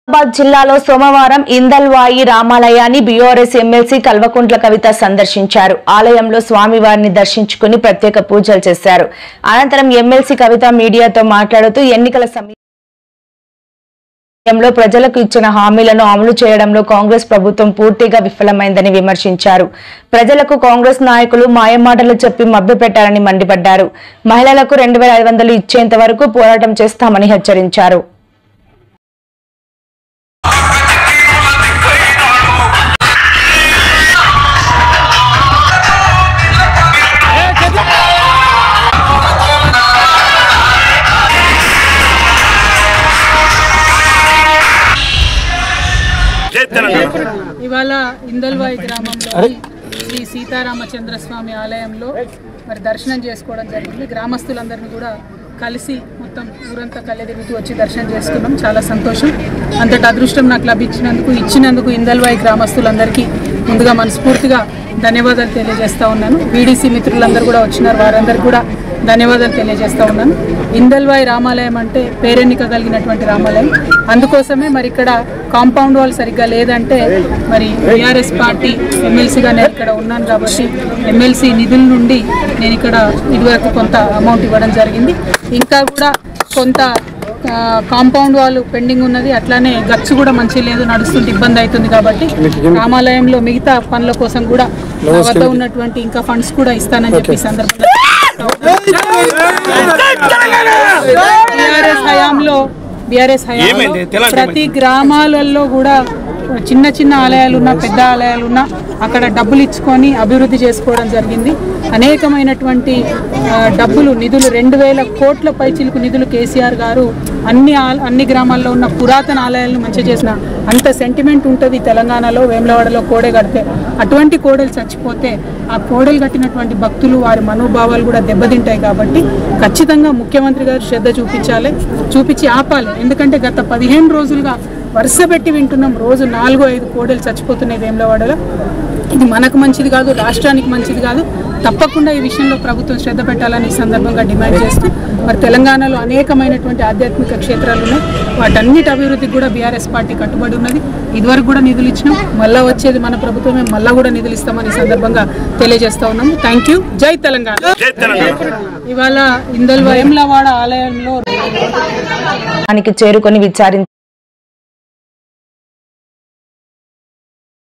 హైదరాబాద్ జిల్లాలో సోమవారం Indalwai రామాలయాన్ని BRS MLC Kalvakuntla Kavitha సందర్శించారు. ఆలయంలో స్వామివారిని దర్శించుకుని ప్రత్యేక పూజలు చేశారు. అనంతరం ఎమ్మెల్సీ కవిత మీడియాతో మాట్లాడుతూ ఎన్నికల సమయంలో ప్రజలకు ఇచ్చిన హామీలను అమలు చేయడంలో కాంగ్రెస్ ప్రభుత్వం పూర్తిగా విఫలమైందని విమర్శించారు. ప్రజలకు కాంగ్రెస్ నాయకులు మాయమాటలు చెప్పి మభ్యపెట్టారని మండిపడ్డారు. మహిళలకు 2500 ఇచ్చేంత వరకు పోరాటం చేస్తామని హెచ్చరించారు. ఇవాళ ఇందల్వాయి గ్రామంలో శ్రీ సీతారామచంద్ర స్వామి ఆలయంలో మరి దర్శనం చేసుకోవడం జరిగింది. గ్రామస్తులందరినీ కూడా కలిసి మొత్తం ఊరంతా కళ్ళెదిరుగుతూ వచ్చి దర్శనం చేసుకున్నాం. చాలా సంతోషం. అంతటి అదృష్టం నాకు ఇచ్చినందుకు ఇందల్వాయి గ్రామస్తులందరికీ ముందుగా మనస్ఫూర్తిగా ధన్యవాదాలు తెలియజేస్తా ఉన్నాను. బీడీసీ మిత్రులందరూ కూడా వచ్చినారు, వారందరికీ కూడా ధన్యవాదాలు తెలియజేస్తా ఉన్నాను. ఇందల్వాయి రామాలయం అంటే పేరెన్నిక కలిగినటువంటి రామాలయం. అందుకోసమే మరి ఇక్కడ కాంపౌండ్ వాల్ సరిగ్గా లేదంటే మరి బీఆర్ఎస్ పార్టీ ఎమ్మెల్సీగా నేను ఇక్కడ ఉన్నాను కాబట్టి ఎమ్మెల్సీ నిధుల నుండి నేను ఇక్కడ ఇదివరకు కొంత అమౌంట్ ఇవ్వడం జరిగింది. ఇంకా కూడా కొంత కాంపౌండ్ వాల్ పెండింగ్ ఉన్నది. అట్లానే గచ్చు కూడా మంచి లేదు, నడుస్తుంటే ఇబ్బంది అవుతుంది. కాబట్టి రామాలయంలో మిగతా పనుల కోసం కూడా నా వద్ద ఉన్నటువంటి ఇంకా ఫండ్స్ కూడా ఇస్తానని చెప్పి సందర్భంగా బీఆర్ఎస్ హయాంలో ప్రతి గ్రామాలలో కూడా చిన్న చిన్న ఆలయాలున్నా పెద్ద ఆలయాలున్నా అక్కడ డబ్బులు ఇచ్చుకొని అభివృద్ధి చేసుకోవడం జరిగింది. అనేకమైనటువంటి నిధులు 2000 కోట్ల పైచిలుకు నిధులు కేసీఆర్ గారు అన్ని గ్రామాల్లో ఉన్న పురాతన ఆలయాలను మంచి చేసిన అంత సెంటిమెంట్ ఉంటుంది తెలంగాణలో. వేములవాడలో కోడే కడితే అటువంటి కోడలు చచ్చిపోతే ఆ కోడలు కట్టినటువంటి భక్తులు వారి మనోభావాలు కూడా దెబ్బతింటాయి. కాబట్టి ఖచ్చితంగా ముఖ్యమంత్రి గారు శ్రద్ధ చూపించి ఆపాలి. ఎందుకంటే గత 15 రోజులుగా వరుస పెట్టి వింటున్నాం, రోజు 4-5 కోడలు చచ్చిపోతున్నాయి వేములవాడలో. ఇది మనకు మంచిది కాదు, రాష్ట్రానికి మంచిది కాదు. తప్పకుండా ఈ విషయంలో ప్రభుత్వం శ్రద్ధ పెట్టాలని సందర్భంగా డిమాండ్ చేస్తూ మరి తెలంగాణలో అనేకమైనటువంటి ఆధ్యాత్మిక క్షేత్రాలు ఉన్నాయి. వాటన్నిటి అభివృద్ధికి కూడా బీఆర్ఎస్ పార్టీ కట్టుబడి ఉన్నది. ఇదివరకు కూడా నిధులు ఇచ్చినాం, మళ్ళా వచ్చేది మన ప్రభుత్వమే, మళ్ళా కూడా నిధులు ఇస్తామని సందర్భంగా తెలియజేస్తా ఉన్నాము. Thank you. జై తెలంగాణ. ఇవాళ ఇందల్వాయి వేములవాడ ఆలయంలో చేరుకొని విచారించారు.